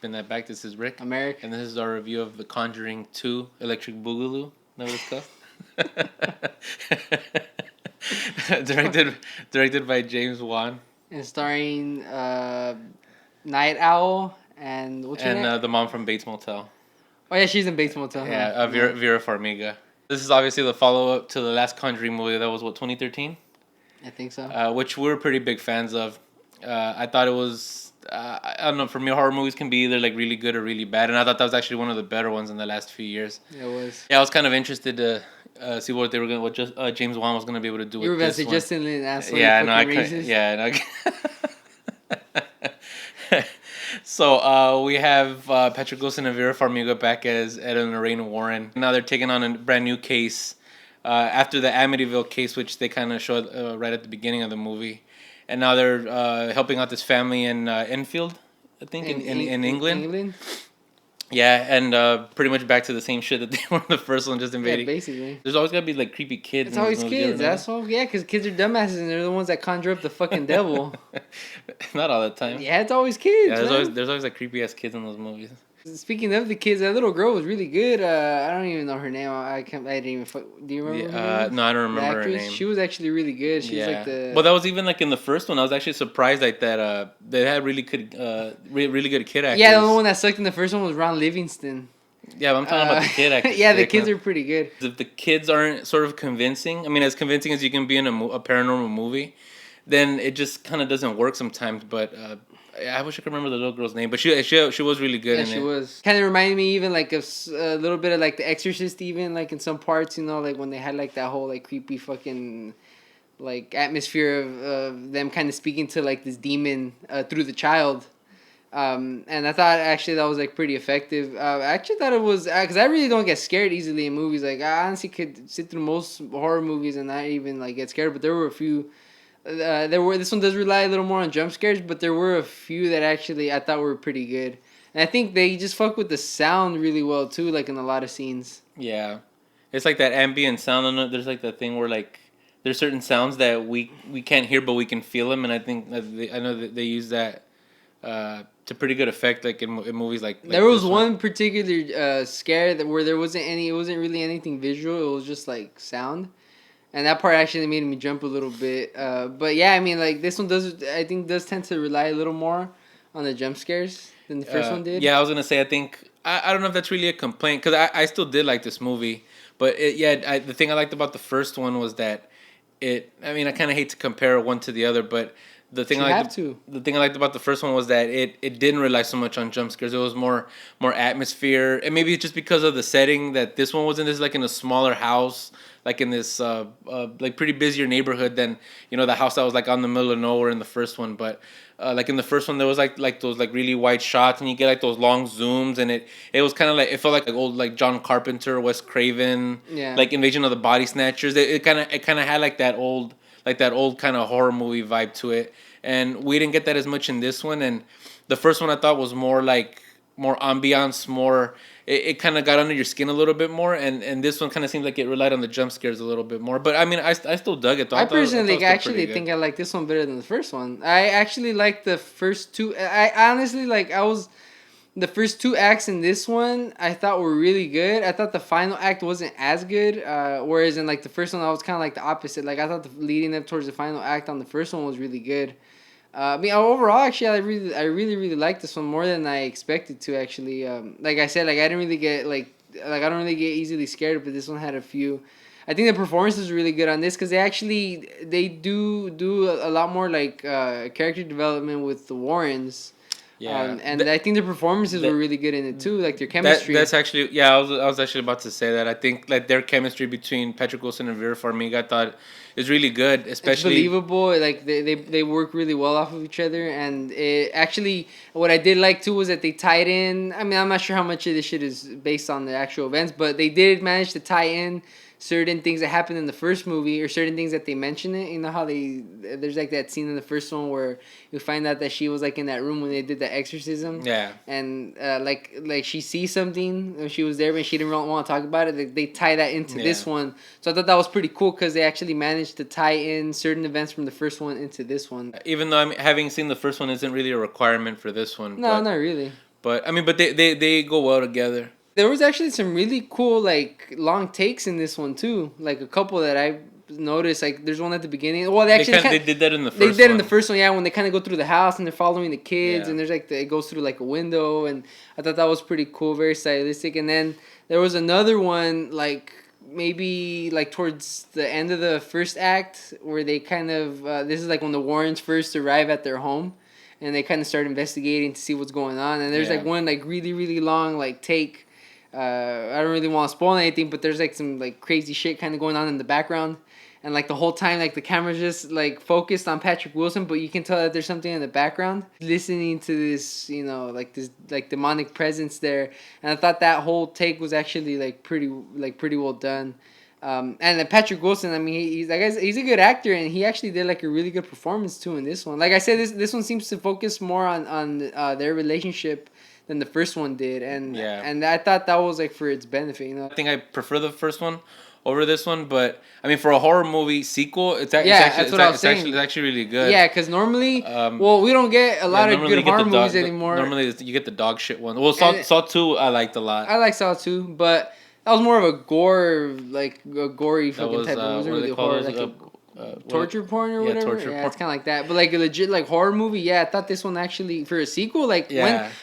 spin that back. This is Rick. America. And this is our review of The Conjuring 2 Electric Boogaloo. Know what it's called? directed by James Wan. And starring Night Owl and what's her name? And the mom from Bates Motel. Oh yeah, she's in Bates Motel. Yeah, Vera Farmiga. This is obviously the follow-up to the last Conjuring movie that was, 2013? I think so. Which we're pretty big fans of. I thought it was... I don't know, for me, horror movies can be either like really good or really bad, and I thought that was actually one of the better ones in the last few years. It was. Yeah, I was kind of interested to see what James Wan was gonna be able to do with this one. You were about to say Justin Lin asshole. Yeah, no, I couldn't. Yeah, no. So we have Patrick Wilson and Vera Farmiga back as Ed and Lorraine Warren. Now they're taking on a brand new case after the Amityville case, which they kind of showed right at the beginning of the movie. And now they're helping out this family in Enfield, I think, in England. Yeah, and pretty much back to the same shit that they were in the first one, just invading. Yeah, basically. There's always gotta be like creepy kids. It's always kids, asshole. Yeah, because kids are dumbasses and they're the ones that conjure up the fucking devil. Not all the time. Yeah, it's always kids. Yeah, there's always like creepy ass kids in those movies. Speaking of the kids, that little girl was really good. I don't even know her name. I didn't even. Do you remember her name? No, I don't remember her name. She was actually really good. She was like the. Well, that was even like in the first one. I was actually surprised like that. They had really good, really good kid actors. Yeah, the only one that sucked in the first one was Ron Livingston. Yeah, but I'm talking about the kid actors. Yeah, the kids are pretty good. If the kids aren't sort of convincing, I mean, as convincing as you can be in a paranormal movie, then it just kind of doesn't work sometimes. But I wish I could remember the little girl's name, but she was really good. Yeah, she was. Kind of reminded me even like of a little bit of like The Exorcist, even like in some parts, you know, like when they had like that whole like creepy fucking like atmosphere of them kind of speaking to like this demon through the child. And I thought actually that was like pretty effective. I actually thought it was because I really don't get scared easily in movies. Like I honestly could sit through most horror movies and not even like get scared. But there were a few. This one does rely a little more on jump scares, but there were a few that actually I thought were pretty good. And I think they just fuck with the sound really well too, like in a lot of scenes. Yeah, it's like that ambient sound. There's like that thing where like there's certain sounds that we can't hear but we can feel them, and I think I know that they use that. To pretty good effect, like in movies like there was one particular scare where there wasn't any. It wasn't really anything visual. It was just like sound, and that part actually made me jump a little bit. But yeah, I mean, like this one does tend to rely a little more on the jump scares than the first one did. Yeah, I was gonna say I think I don't know if that's really a complaint because I still did like this movie, but the thing I liked about the first one was that I mean, I kind of hate to compare one to the other, but. The thing I liked about the first one was that it didn't rely so much on jump scares. It was more atmosphere, and maybe it's just because of the setting that this one was in. This like in a smaller house, like in this like pretty busier neighborhood than the house that was like on the middle of nowhere in the first one. But like in the first one, there was like those like really wide shots, and you get like those long zooms, and it was kind of like it felt like old like John Carpenter, Wes Craven, like Invasion of the Body Snatchers. It kind of had like that old kind of horror movie vibe to it. And we didn't get that as much in this one. And the first one I thought was more ambiance, it kind of got under your skin a little bit more. And this one kind of seemed like it relied on the jump scares a little bit more. But I mean, I still dug it though. I personally think I like this one better than the first one. I actually like the first two. I honestly the first two acts in this one I thought were really good. I thought the final act wasn't as good. Whereas in like the first one I was kind of like the opposite. Like I thought the leading up towards the final act on the first one was really good. I mean overall actually I really liked this one more than I expected to actually. Like I said, like I didn't really get I don't really get easily scared, but this one had a few. I think the performance is really good on this because they do a lot more like character development with the Warrens. Yeah, I think the performances were really good in it too, like their chemistry. That's actually I was actually about to say that. I think like their chemistry between Patrick Wilson and Vera Farmiga, I thought is really good, especially it's believable. Like they work really well off of each other, and it actually what I did like too was that they tied in. I mean, I'm not sure how much of this shit is based on the actual events, but they did manage to tie in certain things that happened in the first movie or certain things that they mention it. You know how there's like that scene in the first one where you find out that she was like in that room when they did the exorcism. Yeah. And like she sees something when she was there, but she didn't really want to talk about it. They tie that into this one. So I thought that was pretty cool because they actually managed to tie in certain events from the first one into this one. Even though having seen the first one isn't really a requirement for this one. No, not really. But I mean, but they go well together. There was actually some really cool like long takes in this one too. Like a couple that I noticed. Like there's one at the beginning. Well, They did that in the first. They did one. In the first one, yeah. When they kind of go through the house and they're following the kids, Yeah. and there's like it goes through like a window, and I thought that was pretty cool, very stylistic. And then there was another one like maybe like towards the end of the first act where they kind of this is like when the Warrens first arrive at their home. And they kind of start investigating to see what's going on. And there's like one like really really long like take. I don't really want to spoil anything, but there's like some like crazy shit kind of going on in the background, and like the whole time like the camera's just like focused on Patrick Wilson, but you can tell that there's something in the background listening to this, you know, like this like demonic presence there. And I thought that whole take was actually like pretty well done. And then Patrick Wilson, I mean, he's like he's a good actor, and he actually did like a really good performance too in this one. Like I said, this one seems to focus more on their relationship than the first one did, and I thought that was like for its benefit, you know. I think I prefer the first one over this one, but I mean, for a horror movie sequel, it's actually really good. Yeah, because normally, well, we don't get a lot of good horror movies anymore. Normally, you get the dog shit one. Well, Saw 2, I liked a lot. I like Saw 2, but that was more of a gore, like a gory fucking type. It wasn't really horror, like torture porn or whatever. It's kind of like that. But like a legit like horror movie, I thought this one actually for a sequel. Like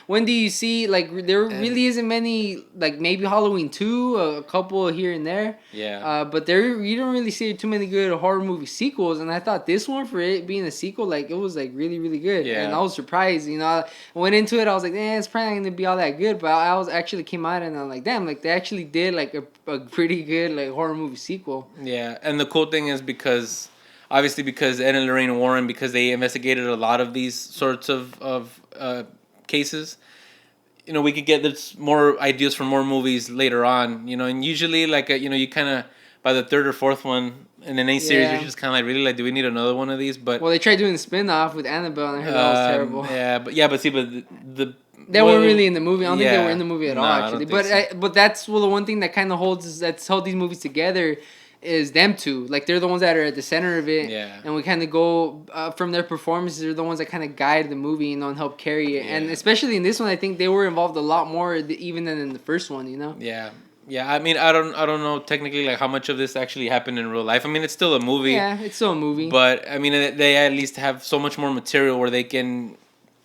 when do you see like there really isn't many, like maybe Halloween 2, a couple here and there. But you don't really see too many good horror movie sequels. And I thought this one, for it being a sequel, like it was like really really good. And I was surprised. You know, I went into it, I was like, it's probably not gonna be all that good. But I was actually came out and I'm like, damn, like they actually did like a pretty good like horror movie sequel. Yeah, and the cool thing is because Ed and Lorraine Warren, because they investigated a lot of these sorts of cases, you know, we could get more ideas for more movies later on, you know, and usually like, you know, you kind of, by the third or fourth one in any series, you're just kind of like, really, like, do we need another one of these? But well, they tried doing the spin-off with Annabelle, and I heard that was terrible. But they weren't really in the movie. I don't think they were in the movie at all, actually. But that's the one thing that kind of held these movies together is them two. Like, they're the ones that are at the center of it. Yeah. And we kind of go from their performances. They're the ones that kind of guide the movie, you know, and help carry it. Yeah. And especially in this one, I think they were involved a lot more even than in the first one, you know? Yeah. Yeah, I mean, I don't know technically like how much of this actually happened in real life. I mean, it's still a movie. Yeah, it's still a movie. But I mean, they at least have so much more material where they can,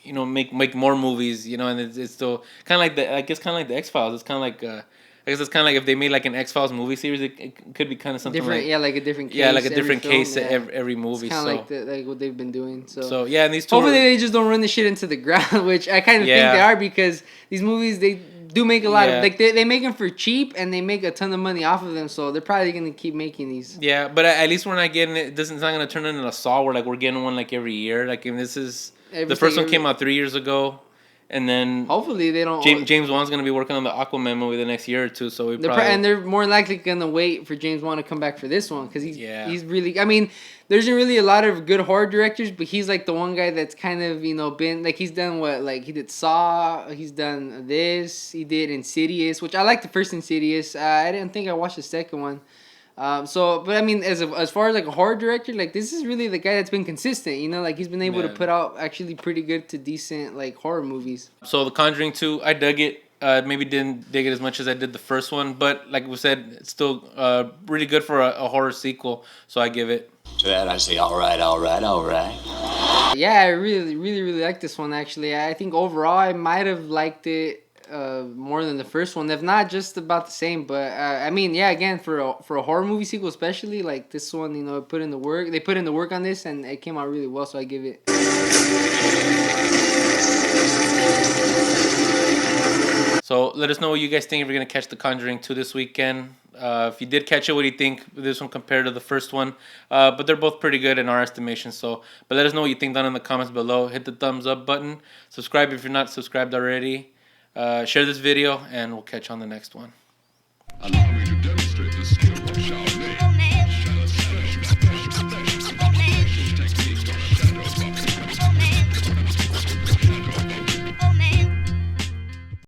you know, make more movies. You know, and it's still kind of like the X-Files. It's kind of like I guess it's kind of like if they made like an X-Files movie series, it could be kind of something different. Like, like a different case. Yeah, like a different film, case every movie. It's kind of like what they've been doing. So yeah, and these two. Hopefully they just don't run the shit into the ground, which I kind of think they are, because these movies they do make a lot of, like, they make them for cheap and they make a ton of money off of them, so they're probably gonna keep making these. Yeah, but at least we're not getting it. It's not gonna turn into a Saw where like we're getting one like every year. Like, I mean, this is the first one came out 3 years ago, and then hopefully they don't. James Wan's gonna be working on the Aquaman movie the next year or two, so and they're more likely gonna wait for James Wan to come back for this one, because he's really. I mean, there isn't really a lot of good horror directors, but he's like the one guy that's kind of, you know, been like, he's done what, like he did Saw, he's done this, he did Insidious, which I like the first Insidious. I didn't think I watched the second one. But I mean, as far as like a horror director, like this is really the guy that's been consistent, you know, like he's been able to put out actually pretty good to decent like horror movies. So The Conjuring 2, I dug it. Maybe didn't dig it as much as I did the first one, but like we said, it's still really good for a horror sequel. So I give it. To that I say, all right. Yeah, I really like this one, actually. I think overall I might have liked it more than the first one, if not just about the same. But I mean, yeah, again, for a horror movie sequel especially, like this one, you know, they put in the work on this, and it came out really well, so I give it. So let us know what you guys think if you're going to catch The Conjuring 2 this weekend. If you did catch it, what do you think this one compared to the first one? But they're both pretty good in our estimation. But let us know what you think down in the comments below. Hit the thumbs up button. Subscribe if you're not subscribed already. Share this video, and we'll catch you on the next one.